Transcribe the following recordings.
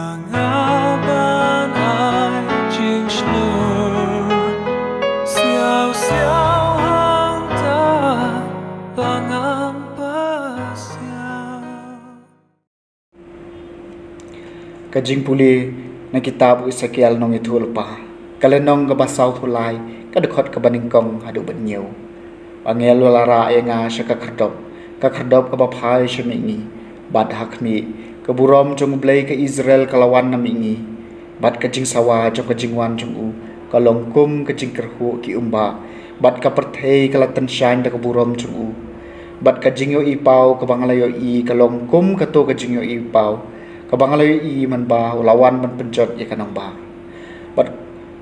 ban ai chinh slur xiao xiao hang ta bangam pasiao. Kajing puli na kitab Ezekiel nong itu lepa kalenong kabasau thulai kadekot kabaningkong hadu banyo angel lara enga syaka kerdop kabapai symingi bad hakmi keburom jong blai ke Israel kalawan namingi bad kajing sawa jong kajing wan jong u kalongkum kajing kerhu ki umba bad kaperthei kalatan syain da keburom jong u bad kajing yo ipau kabangalayo i kalongkum kato kajing yo ipau kabangalayo i man ba lawan man penjot ya kanang ba bad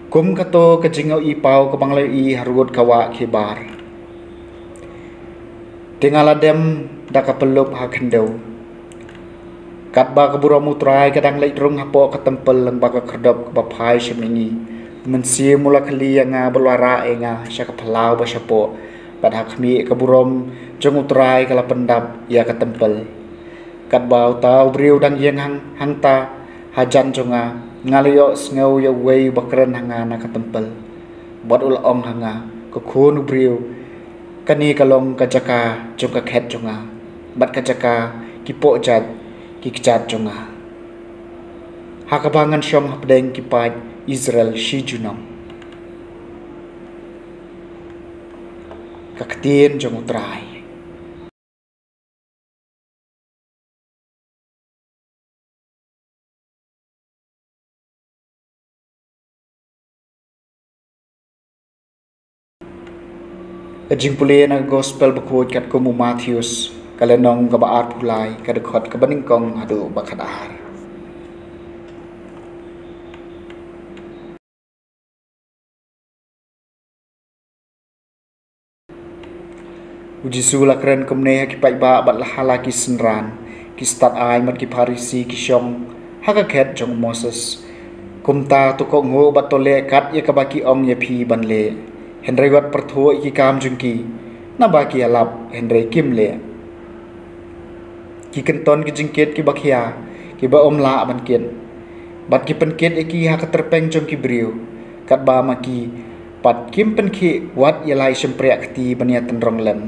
kum kato kajing yo ipau kabangalayo i harut kawa kibar tingala dem da kapelup ha kendau kat ba keburam utrai kadang lek rung hapo ka tempel lang ba ka kerdop ka pai symingi mensi mula kali yang belara enga syaka pelau ba syapo bad hakmi keburam jong utrai kala pendap ya ka tempel kat ba tau briu dang yang hangta hajan jonga ngaliyo sneu ya wei bakren hanga na ka tempel bot ul ong hanga ko khun briu kani kalong kajaka jong ka khet jonga bat kajaka kipo jat kikjat jonga hakabangan syong hapdeng kipat Israel shi junong kaktin jong utrai kajing puli na gospel bakut kat kumu Matthews kalenong kabaar pulai kadekot kabaningkong hadu bakadar uji sula keren kumne ki pai ba bat lahala ki senran ki stat ai mat ki parisi ki syong hakaket jong Moses kumta tu ko ngo batole kat ye kabaki ong ye phi banle henry wat pertho ki kam jungki na baki alap henry kimle ki kenton ki jingket ki bakhia ki ba omla banken bat ki penket ki ha katerpeng jong ki briu kat ba maki pat kim penki wat yalai sempreak ti bania tenrong lem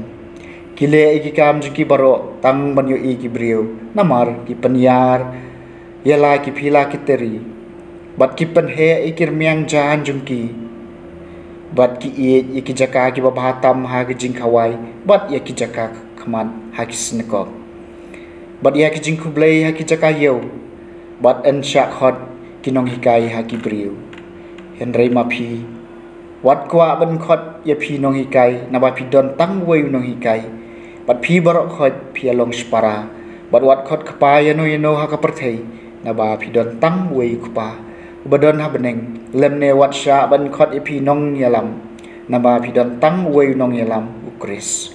kile ki kam jong ki baro tang banyo ki briu namar ki penyar yalai ki phila ki teri bat ki penhe ikir miang jan jong ki bat ki e ki jaka ki babatam ha ki jing khawai bat ya ki jaka khaman ha ki snekok bat ya ki jing kublai ha ki jaka yeu bat en syak hot kinong hikai ha ki briu henry mapi wat kwa ban khot ya phi nong hikai na ba phi don tang wei nong hikai bat phi barok khot phi along spara bat wat khot khapa yano ha ka perthei na ba phi don tang wei khpa badon ha beneng lemne wat sya ban khot ya phi nong yalam na ba phi don tang wei nong yalam ukris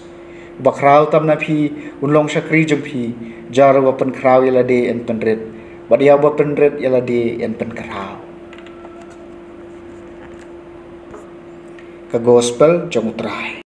bakrau tam na phi unlong sakri jong phi jar wa pen krau yala de en penret badia wa penret yala de en pen krau ka gospel jong utrai